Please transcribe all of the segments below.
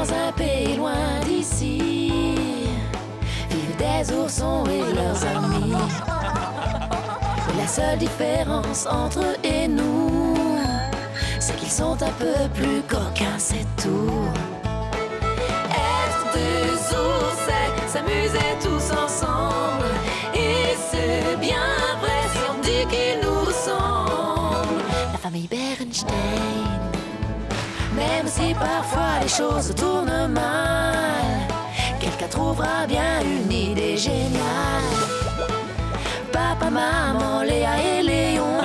dans un pays loin d'ici, vivent des oursons et leurs amis. La seule différence entre eux et nous, c'est qu'ils sont un peu plus coquins, c'est tout. Être des ours, c'est s'amuser tous ensemble. Et c'est bien vrai si on dit qu'ils nous ressemblent. La famille Berenstain. Même si parfois les choses tournent mal, quelqu'un trouvera bien une idée géniale. Papa, maman, Léa et Léon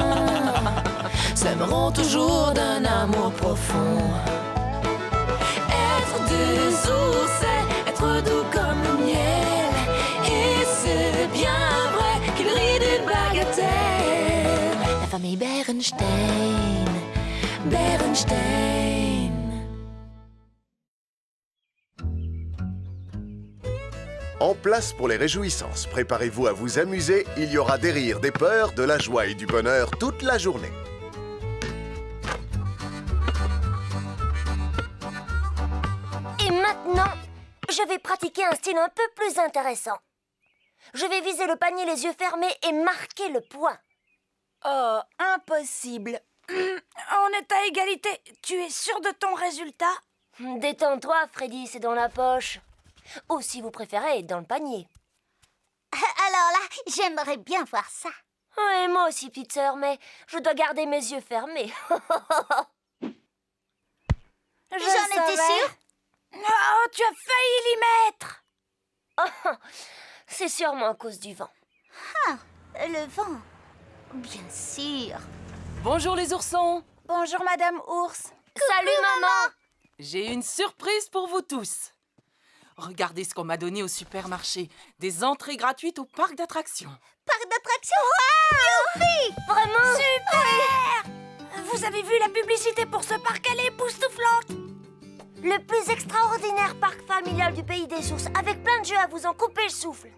s'aimeront toujours d'un amour profond. Être des ours, c'est être doux comme le miel. Et c'est bien vrai qu'ils rient d'une bagatelle. La famille Berenstain, Berenstain. En place pour les réjouissances. Préparez-vous à vous amuser. Il y aura des rires, des peurs, de la joie et du bonheur toute la journée. Et maintenant, je vais pratiquer un style un peu plus intéressant. Je vais viser le panier les yeux fermés et marquer le point. Oh, impossible. On est à égalité. Tu es sûr de ton résultat? Détends-toi, Freddy, c'est dans la poche. Ou si vous préférez, dans le panier. Alors là, j'aimerais bien voir ça. Oui, moi aussi, petite sœur, mais je dois garder mes yeux fermés. J'en étais sûre. Oh, tu as failli l'y mettre. C'est sûrement à cause du vent. Ah, le vent. Bien sûr. Bonjour les oursons. Bonjour, Madame Ours. Salut, maman. J'ai une surprise pour vous tous. Regardez ce qu'on m'a donné au supermarché. Des entrées gratuites au parc d'attractions. Parc d'attractions. Wow! Youpi! Vraiment? Super! Vous avez vu la publicité pour ce parc? Elle est époustouflante. Le plus extraordinaire parc familial du pays des ours, avec plein de jeux à vous en couper le souffle.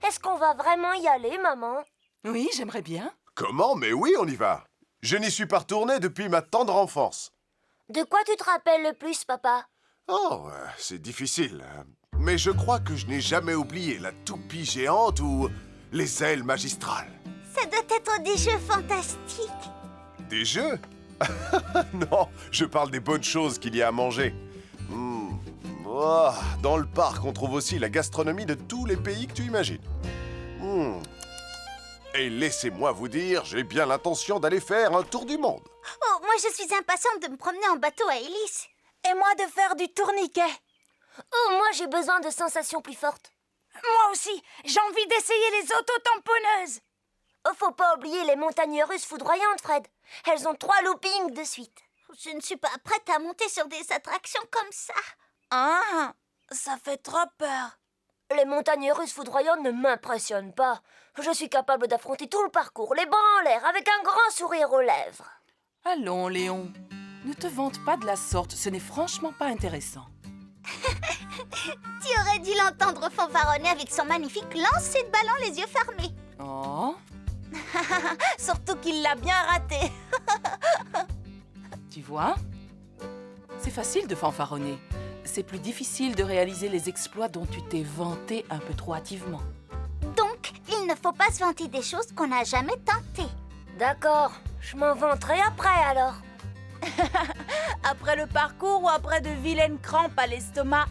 Est-ce qu'on va vraiment y aller, maman? Oui, j'aimerais bien. Comment? Mais oui, on y va. Je n'y suis pas retourné depuis ma tendre enfance. De quoi tu te rappelles le plus, papa? Oh, c'est difficile. Mais je crois que je n'ai jamais oublié la toupie géante ou les ailes magistrales. Ça doit être des jeux fantastiques. Des jeux? Non, je parle des bonnes choses qu'il y a à manger. Oh, dans le parc, on trouve aussi la gastronomie de tous les pays que tu imagines. Et laissez-moi vous dire, j'ai bien l'intention d'aller faire un tour du monde. Oh, moi je suis impatiente de me promener en bateau à hélice. Et moi de faire du tourniquet. Oh, moi j'ai besoin de sensations plus fortes. Moi aussi, j'ai envie d'essayer les autotamponneuses. Oh, faut pas oublier les montagnes russes foudroyantes, Fred. Elles ont 3 loopings de suite. Je ne suis pas prête à monter sur des attractions comme ça. Ah, ça fait trop peur. Les montagnes russes foudroyantes ne m'impressionnent pas. Je suis capable d'affronter tout le parcours, les bras en l'air, avec un grand sourire aux lèvres. Allons, Léon. Ne te vante pas de la sorte, ce n'est franchement pas intéressant. Tu aurais dû l'entendre fanfaronner avec son magnifique lancer de ballon les yeux fermés. Oh, Surtout qu'il l'a bien raté. tu vois? C'est facile de fanfaronner. C'est plus difficile de réaliser les exploits dont tu t'es vanté un peu trop hâtivement. Donc, il ne faut pas se vanter des choses qu'on n'a jamais tentées. D'accord, je m'en vanterai après alors. Après le parcours ou après de vilaines crampes à l'estomac?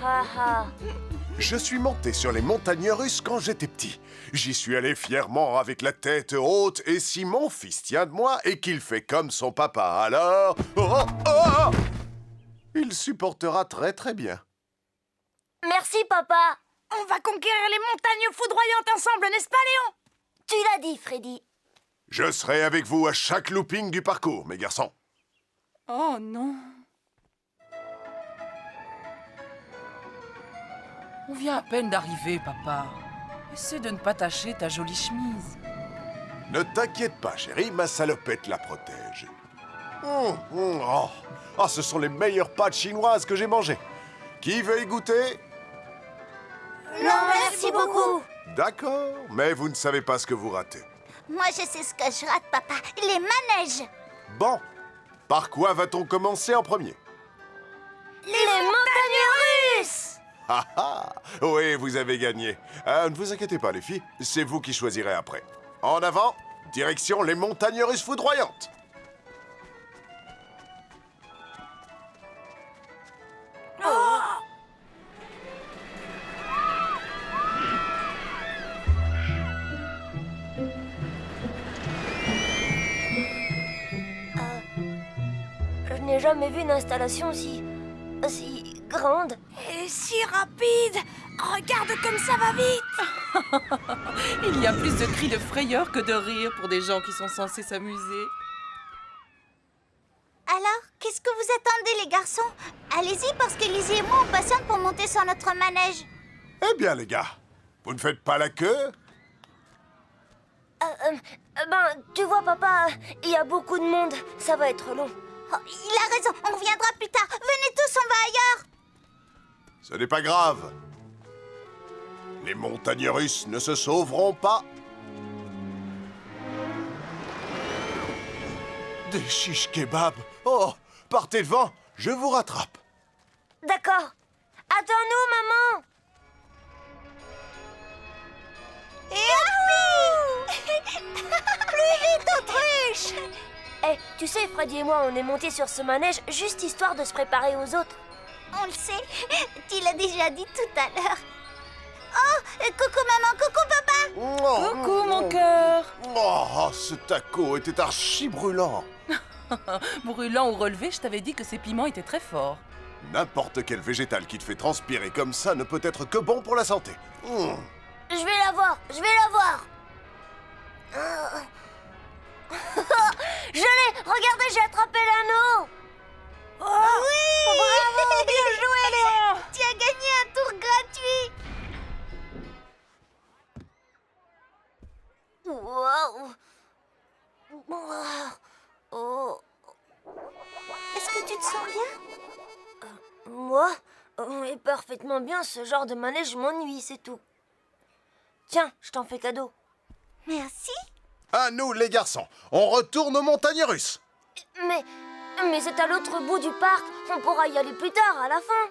Haha. Je suis monté sur les montagnes russes quand j'étais petit. J'y suis allé fièrement avec la tête haute et si mon fils tient de moi et qu'il fait comme son papa, alors... il supportera très très bien. Merci, papa. On va conquérir les montagnes foudroyantes ensemble, n'est-ce pas, Léon? Tu l'as dit, Freddy. Je serai avec vous à chaque looping du parcours, mes garçons. Oh non. On vient à peine d'arriver, papa. Essaie de ne pas tacher ta jolie chemise. Ne t'inquiète pas, chérie, ma salopette la protège. Ce sont les meilleures pâtes chinoises que j'ai mangées. Qui veut y goûter? Non, merci beaucoup. D'accord, mais vous ne savez pas ce que vous ratez. Moi, je sais ce que je rate, papa. Les manèges. Bon, Par quoi va-t-on commencer en premier? Les montagnes russes! Ah ah! Oui, vous avez gagné. Ne vous inquiétez pas, les filles, c'est vous qui choisirez après. En avant, direction les montagnes russes foudroyantes. Je n'ai jamais vu une installation si grande. Et si rapide! Regarde comme ça va vite! Il y a plus de cris de frayeur que de rire pour des gens qui sont censés s'amuser. Alors, qu'est-ce que vous attendez, les garçons? Allez-y, parce que Lizzie et moi, on patiente pour monter sur notre manège. Eh bien, les gars, vous ne faites pas la queue? Tu vois, papa, il y a beaucoup de monde. Ça va être long. Oh, il a raison, on reviendra plus tard. Venez tous, on va ailleurs. Ce n'est pas grave. Les montagnes russes ne se sauveront pas. Des chiches kebabs. Oh, partez devant, je vous rattrape. D'accord. Attends-nous, maman. Plus vite, autruche! Eh, tu sais, Freddy et moi, on est montés sur ce manège juste histoire de se préparer aux autres. On le sait, tu l'as déjà dit tout à l'heure. Oh, coucou maman, coucou papa! Coucou, mon cœur. Oh, ce taco était archi brûlant. Brûlant ou relevé, je t'avais dit que ces piments étaient très forts. N'importe quel végétal qui te fait transpirer comme ça ne peut être que bon pour la santé. Je vais la voir, je vais la voir. Je l'ai. Regardez, j'ai attrapé l'anneau. Oui! Bravo, bien joué, Léon! Tu as gagné un tour gratuit! Wow. Oh. Est-ce que tu te sens bien? Moi, oui, parfaitement bien. Ce genre de manège m'ennuie, c'est tout. Tiens, je t'en fais cadeau. Merci. À nous, les garçons, on retourne aux montagnes russes. Mais c'est à l'autre bout du parc. On pourra y aller plus tard, à la fin.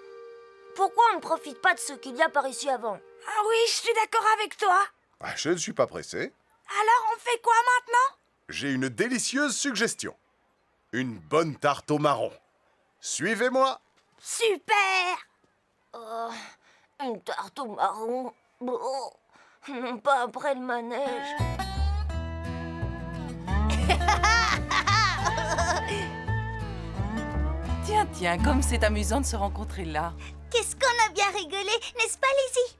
Pourquoi on ne profite pas de ce qu'il y a par ici avant? Ah oui, je suis d'accord avec toi. Je ne suis pas pressé. Alors, on fait quoi maintenant? J'ai une délicieuse suggestion. Une bonne tarte au marron. Suivez-moi. Super! Une tarte au marron. Oh, non, pas après le manège. Tiens, comme c'est amusant de se rencontrer là. Qu'est-ce qu'on a bien rigolé, n'est-ce pas, Lizzie?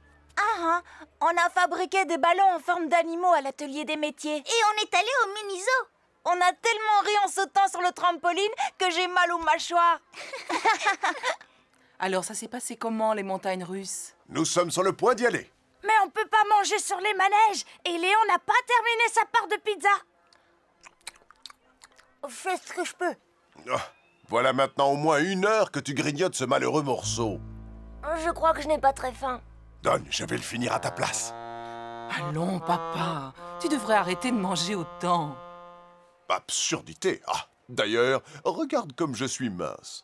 On a fabriqué des ballons en forme d'animaux à l'atelier des métiers. Et on est allé au mini-zoo. On a tellement ri en sautant sur le trampoline que j'ai mal aux mâchoires. Alors, ça s'est passé comment, les montagnes russes? Nous sommes sur le point d'y aller. Mais on peut pas manger sur les manèges. Et Léon n'a pas terminé sa part de pizza. Fais ce que je peux. Oh, voilà maintenant au moins 1 heure que tu grignotes ce malheureux morceau. Je crois que je n'ai pas très faim. Donne, je vais le finir à ta place. Allons, papa, tu devrais arrêter de manger autant. Absurdité. Ah, d'ailleurs, regarde comme je suis mince.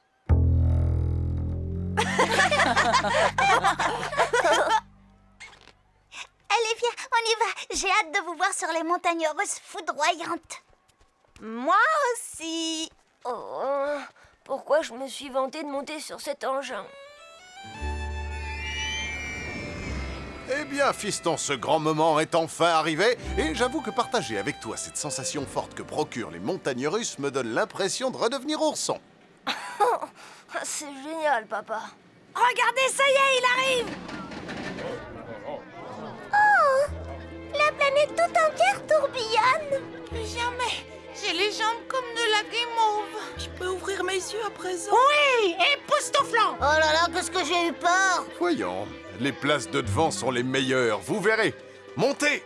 Allez, viens, on y va. J'ai hâte de vous voir sur les montagnes russes foudroyantes. Moi aussi. Oh, pourquoi je me suis vantée de monter sur cet engin? Eh bien, fiston, ce grand moment est enfin arrivé, et j'avoue que partager avec toi cette sensation forte que procurent les montagnes russes me donne l'impression de redevenir ourson. C'est génial, papa. Regardez, ça y est, il arrive. La planète tout entière tourbillonne. Jamais. J'ai les jambes comme de la guimauve. Je peux ouvrir mes yeux à présent? Oui, époustouflant. Oh là là, qu'est-ce que j'ai eu peur. Voyons, les places de devant sont les meilleures, vous verrez. Montez!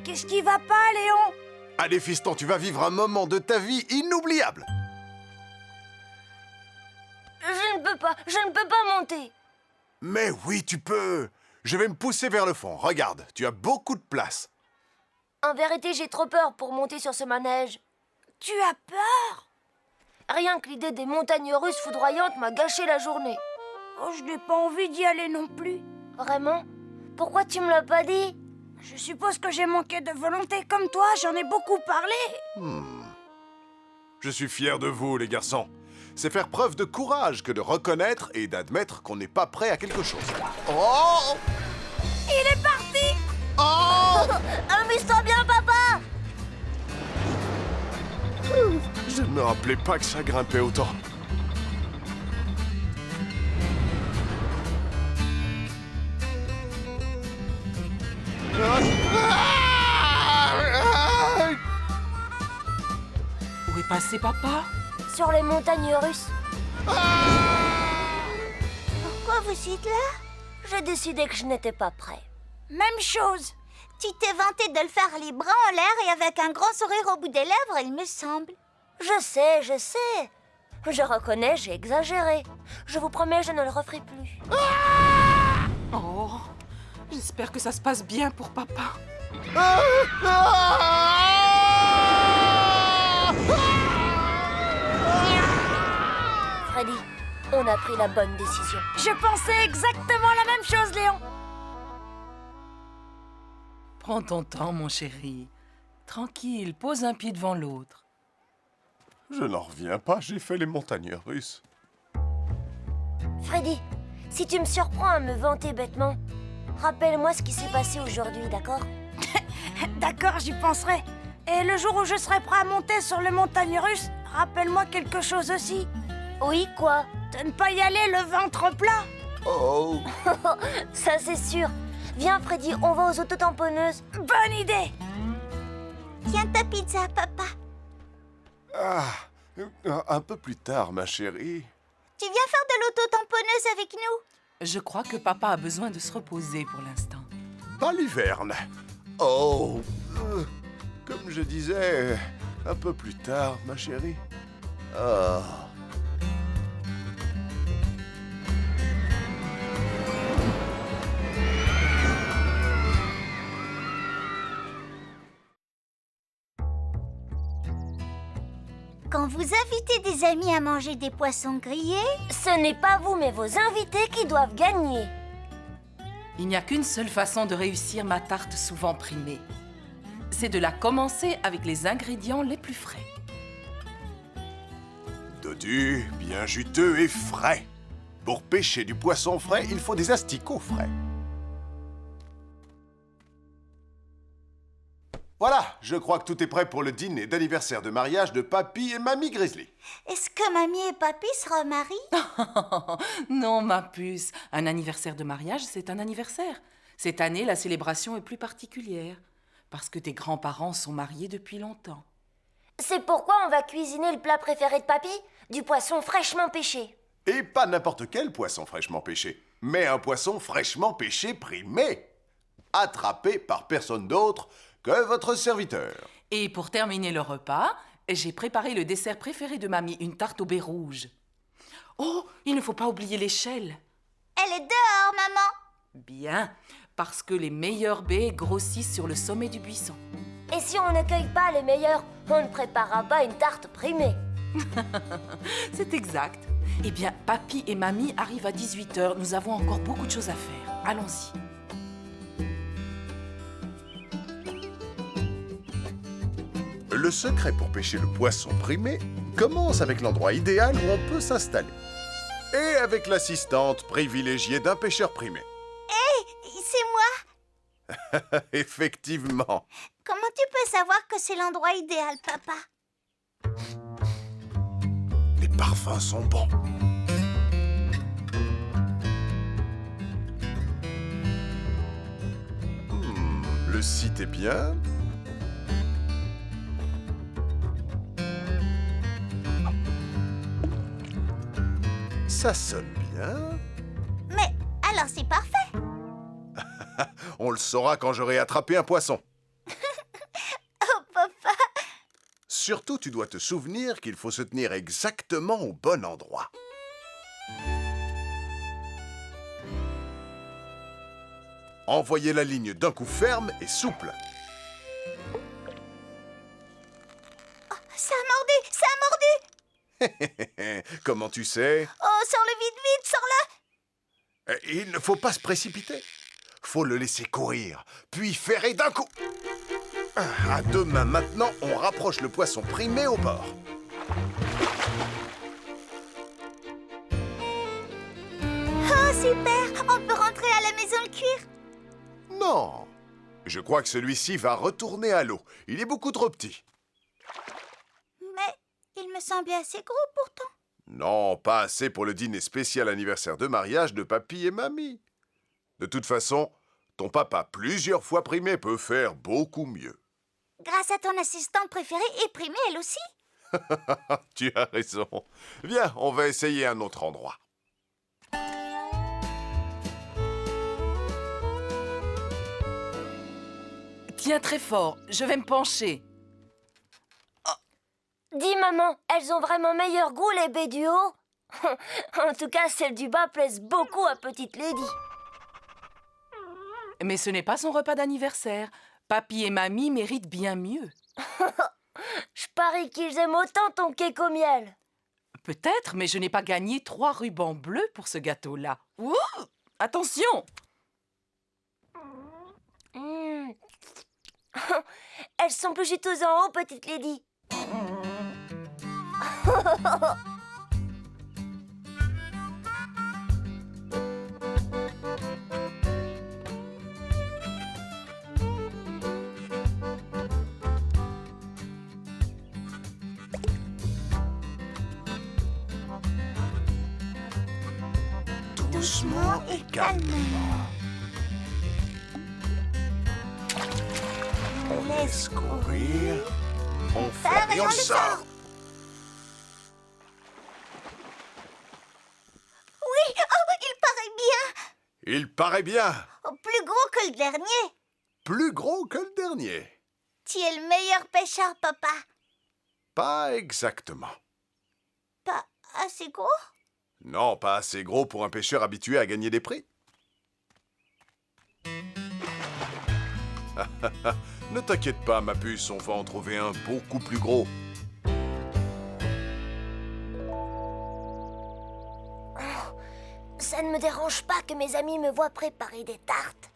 Qu'est-ce qui va pas, Léon? Allez, fiston, tu vas vivre un moment de ta vie inoubliable. Je ne peux pas monter. Mais oui, tu peux. Je vais me pousser vers le fond. Regarde, tu as beaucoup de place. En vérité, j'ai trop peur pour monter sur ce manège. Tu as peur? Rien que l'idée des montagnes russes foudroyantes m'a gâché la journée. Oh, je n'ai pas envie d'y aller non plus. Vraiment? Pourquoi tu me l'as pas dit? Je suppose que j'ai manqué de volonté comme toi, j'en ai beaucoup parlé. Je suis fier de vous, les garçons. C'est faire preuve de courage que de reconnaître et d'admettre qu'on n'est pas prêt à quelque chose. Oh! Il est parti! Oh! Amuse-toi bien, papa! Je ne me rappelais pas que ça grimpait autant. Où est passé papa? Sur les montagnes russes. Pourquoi vous êtes là? J'ai décidé que je n'étais pas prêt. Même chose. Tu t'es vanté de le faire les bras en l'air et avec un grand sourire au bout des lèvres, il me semble. Je sais, je sais. Je reconnais, j'ai exagéré. Je vous promets, je ne le referai plus. Oh, j'espère que ça se passe bien pour papa. Freddy, on a pris la bonne décision. Je pensais exactement la même chose, Léon. Prends ton temps, mon chéri. Tranquille, pose un pied devant l'autre. Je n'en reviens pas, j'ai fait les montagnes russes. Freddy, si tu me surprends à me vanter bêtement, rappelle-moi ce qui s'est passé aujourd'hui, d'accord? D'accord, j'y penserai. Et le jour où je serai prêt à monter sur les montagnes russes, rappelle-moi quelque chose aussi. Oui, quoi? De ne pas y aller le ventre plat. Oh! Ça, c'est sûr. Viens, Freddy, on va aux autotamponneuses. Bonne idée. Tiens ta pizza, papa. Ah, un peu plus tard, ma chérie. Tu viens faire de l'auto-tamponneuse avec nous? Je crois que papa a besoin de se reposer pour l'instant. Pas l'hiverne. Oh! Comme je disais, un peu plus tard, ma chérie. Ah. Quand vous invitez des amis à manger des poissons grillés, Ce n'est pas vous, mais vos invités qui doivent gagner. Il n'y a qu'une seule façon de réussir ma tarte souvent primée. C'est de la commencer avec les ingrédients les plus frais. Dodu, bien juteux et frais. Pour pêcher du poisson frais, il faut des asticots frais. Voilà, je crois que tout est prêt pour le dîner d'anniversaire de mariage de Papy et Mamie Grizzly. est-ce que mamie et papy se remarient? Non, ma puce. Un anniversaire de mariage, c'est un anniversaire. Cette année, la célébration est plus particulière. Parce que tes grands-parents sont mariés depuis longtemps. C'est pourquoi on va cuisiner le plat préféré de Papy, du poisson fraîchement pêché. Et pas n'importe quel poisson fraîchement pêché, mais un poisson fraîchement pêché primé. Attrapé par personne d'autre que votre serviteur. Et pour terminer le repas, j'ai préparé le dessert préféré de mamie, une tarte au baies rouge. Oh, il ne faut pas oublier l'échelle. Elle est dehors, maman. Bien, parce que les meilleures baies grossissent sur le sommet du buisson. Et si on ne cueille pas les meilleurs, on ne préparera pas une tarte primée. C'est exact. Eh bien, papy et mamie arrivent à 18h. Nous avons encore beaucoup de choses à faire. Allons-y. Le secret pour pêcher le poisson primé commence avec l'endroit idéal où on peut s'installer. Et avec l'assistante privilégiée d'un pêcheur primé. C'est moi. Effectivement. Comment tu peux savoir que c'est l'endroit idéal, papa? Les parfums sont bons. Le site est bien. Ça sonne bien. Mais alors c'est parfait. On le saura quand j'aurai attrapé un poisson. Oh, papa. Surtout, tu dois te souvenir qu'il faut se tenir exactement au bon endroit. Envoyez la ligne d'un coup ferme et souple. Ça a mordu, ça a mordu. Comment tu sais? Oh, sors-le vite, vite, sors-le. Il ne faut pas se précipiter. Faut le laisser courir, puis ferrer d'un coup. À deux mains maintenant, on rapproche le poisson primé au bord. Oh, super, on peut rentrer à la maison le cuire. Non. Je crois que celui-ci va retourner à l'eau. Il est beaucoup trop petit. Mais il me semblait assez gros pourtant. Non, pas assez pour le dîner spécial anniversaire de mariage de papy et mamie. De toute façon, ton papa, plusieurs fois primé, peut faire beaucoup mieux. Grâce à ton assistante préférée et primée elle aussi. Tu as raison. Viens, on va essayer un autre endroit. Tiens très fort, je vais me pencher. Dis maman, elles ont vraiment meilleur goût les baies du haut. En tout cas, celles du bas plaisent beaucoup à petite Lady. Mais ce n'est pas son repas d'anniversaire. Papy et mamie méritent bien mieux. Je parie qu'ils aiment autant ton cake au miel. Peut-être, mais je n'ai pas gagné 3 rubans bleus pour ce gâteau-là. Ouh! Attention! Mm. Elles sont plus juteuses en haut, petite Lady. Doucement et calmement. On laisse courir. On ferme et on sort. Oui, oh, il paraît bien. Il paraît bien. Oh, plus gros que le dernier. Plus gros que le dernier. Tu es le meilleur pêcheur, papa. Pas exactement. Pas assez gros? Non, pas assez gros pour un pêcheur habitué à gagner des prix. Ne t'inquiète pas, ma puce, on va en trouver un beaucoup plus gros. Ça ne me dérange pas que mes amis me voient préparer des tartes.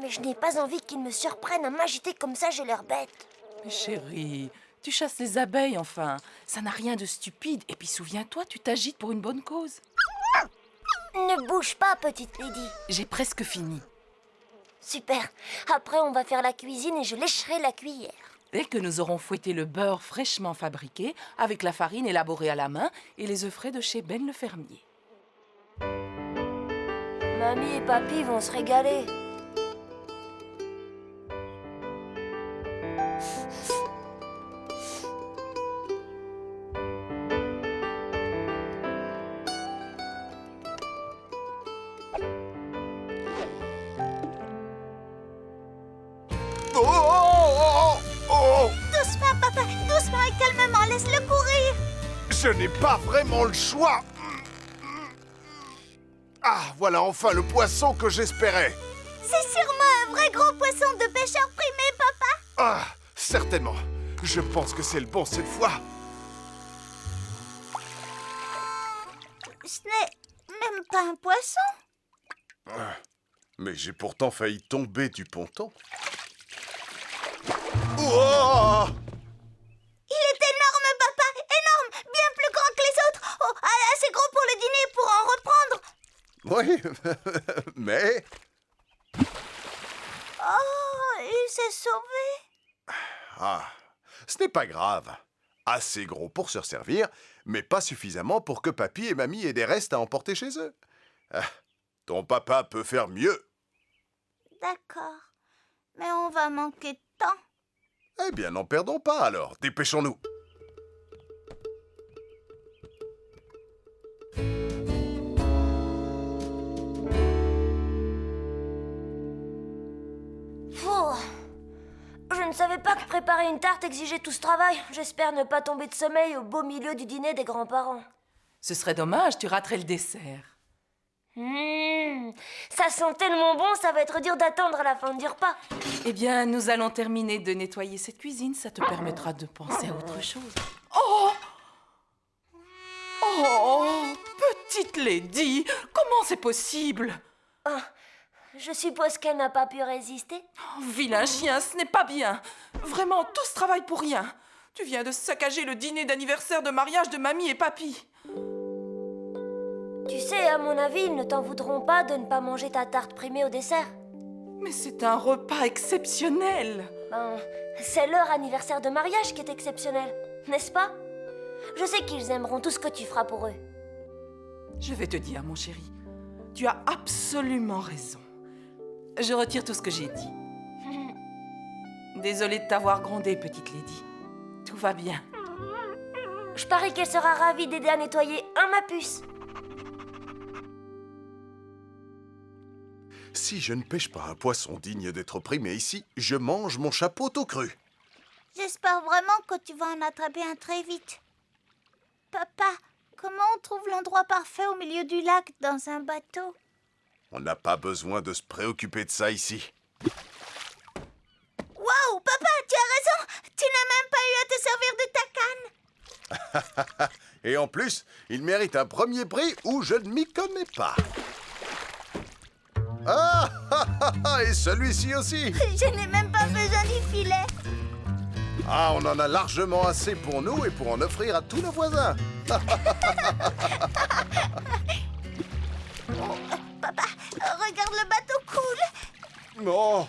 Mais je n'ai pas envie qu'ils me surprennent à m'agiter comme ça chez leurs bêtes. Mais chérie, tu chasses les abeilles, enfin. Ça n'a rien de stupide. Et puis souviens-toi, tu t'agites pour une bonne cause. Ne bouge pas, petite Lady. J'ai presque fini. Super. Après, on va faire la cuisine et je lécherai la cuillère. Dès que nous aurons fouetté le beurre fraîchement fabriqué, avec la farine élaborée à la main et les œufs frais de chez Ben le fermier. Mamie et papy vont se régaler. Oh, oh, oh, oh. Doucement, papa, doucement et calmement, laisse-le courir. Je n'ai pas vraiment le choix. Ah, voilà enfin le poisson que j'espérais. C'est sûrement un vrai gros poisson de pêcheur primé, papa. Ah, certainement. Je pense que c'est le bon cette fois. Ce n'est même pas un poisson. Mais j'ai pourtant failli tomber du ponton. Oh! Il est énorme, papa, énorme, bien plus grand que les autres. Oh, assez gros pour le dîner pour en reprendre. Oui, mais... Oh, il s'est sauvé. Ah, ce n'est pas grave. Assez gros pour se servir, mais pas suffisamment pour que papy et mamie aient des restes à emporter chez eux. Ah, ton papa peut faire mieux. D'accord, mais on va manquer de temps. Eh bien, n'en perdons pas alors. Dépêchons-nous. Oh, je ne savais pas que préparer une tarte exigeait tout ce travail. J'espère ne pas tomber de sommeil au beau milieu du dîner des grands-parents. Ce serait dommage, tu raterais le dessert. Ça sent tellement bon, ça va être dur d'attendre à la fin du repas. Eh bien, nous allons terminer de nettoyer cette cuisine. Ça te permettra de penser à autre chose. Oh! Oh! Petite Lady! Comment c'est possible? Oh, je suppose qu'elle n'a pas pu résister. Oh, vilain chien, ce n'est pas bien. Vraiment, tout ce travail pour rien. Tu viens de saccager le dîner d'anniversaire de mariage de mamie et papy. Tu sais, à mon avis, ils ne t'en voudront pas de ne pas manger ta tarte primée au dessert. Mais c'est un repas exceptionnel. Ben, c'est leur anniversaire de mariage qui est exceptionnel, n'est-ce pas? Je sais qu'ils aimeront tout ce que tu feras pour eux. Je vais te dire, mon chéri, tu as absolument raison. Je retire tout ce que j'ai dit. Désolée de t'avoir grondée, petite Lady. Tout va bien. Je parie qu'elle sera ravie d'aider à nettoyer ma puce. Si je ne pêche pas un poisson digne d'être primé ici, je mange mon chapeau tout cru. J'espère vraiment que tu vas en attraper un très vite. Papa, comment on trouve l'endroit parfait au milieu du lac dans un bateau? On n'a pas besoin de se préoccuper de ça ici. Waouh, papa, tu as raison! Tu n'as même pas eu à te servir de ta canne! Et en plus, il mérite un premier prix où je ne m'y connais pas. Ah, et celui-ci aussi. Je n'ai même pas besoin du filet. Ah, on en a largement assez pour nous et pour en offrir à tous nos voisins. Papa, regarde le bateau coule. Oh,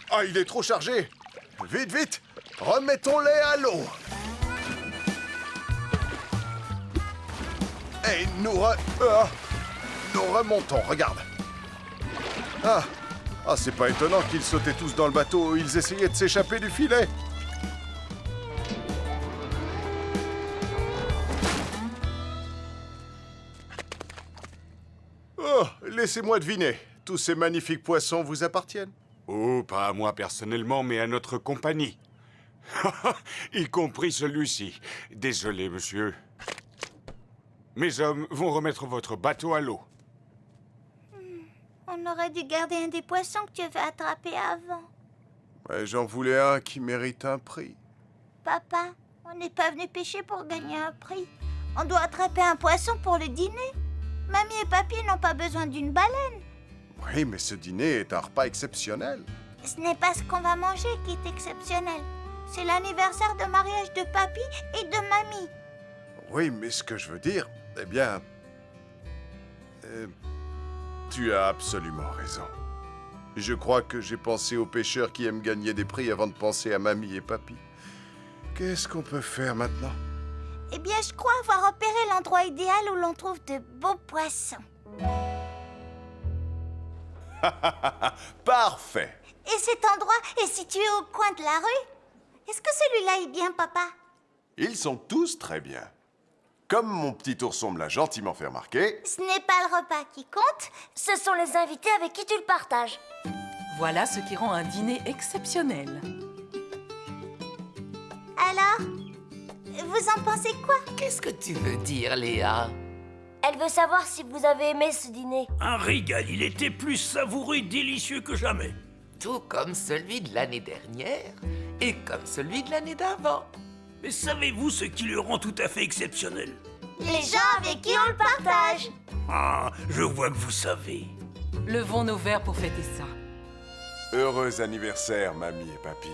ah, il est trop chargé. Vite, vite, remettons-les à l'eau. Et nous remontons, regarde. Ah, c'est pas étonnant qu'ils sautaient tous dans le bateau. Ils essayaient de s'échapper du filet. Oh, laissez-moi deviner. Tous ces magnifiques poissons vous appartiennent? Oh, pas à moi personnellement, mais à notre compagnie. Y compris celui-ci. Désolé, monsieur. Mes hommes vont remettre votre bateau à l'eau. On aurait dû garder un des poissons que tu avais attrapé avant. Ouais, j'en voulais un qui mérite un prix. Papa, on n'est pas venu pêcher pour gagner un prix. On doit attraper un poisson pour le dîner. Mamie et papy n'ont pas besoin d'une baleine. Oui, mais ce dîner est un repas exceptionnel. Ce n'est pas ce qu'on va manger qui est exceptionnel. C'est l'anniversaire de mariage de papy et de mamie. Oui, mais ce que je veux dire, eh bien... tu as absolument raison. Je crois que j'ai pensé aux pêcheurs qui aiment gagner des prix avant de penser à mamie et papy. Qu'est-ce qu'on peut faire maintenant? Eh bien, je crois avoir repéré l'endroit idéal où l'on trouve de beaux poissons. Parfait! Et cet endroit est situé au coin de la rue? Est-ce que celui-là est bien, papa? Ils sont tous très bien. Comme mon petit ourson me l'a gentiment fait remarquer... Ce n'est pas le repas qui compte. Ce sont les invités avec qui tu le partages. Voilà ce qui rend un dîner exceptionnel. Alors, vous en pensez quoi? Qu'est-ce que tu veux dire, Léa? Elle veut savoir si vous avez aimé ce dîner. Un régal, il était plus savoureux et délicieux que jamais. Tout comme celui de l'année dernière et comme celui de l'année d'avant. Mais savez-vous ce qui le rend tout à fait exceptionnel? Les gens avec qui on le partage. Ah, je vois que vous savez. Levons nos verres pour fêter ça. Heureux anniversaire, mamie et papy.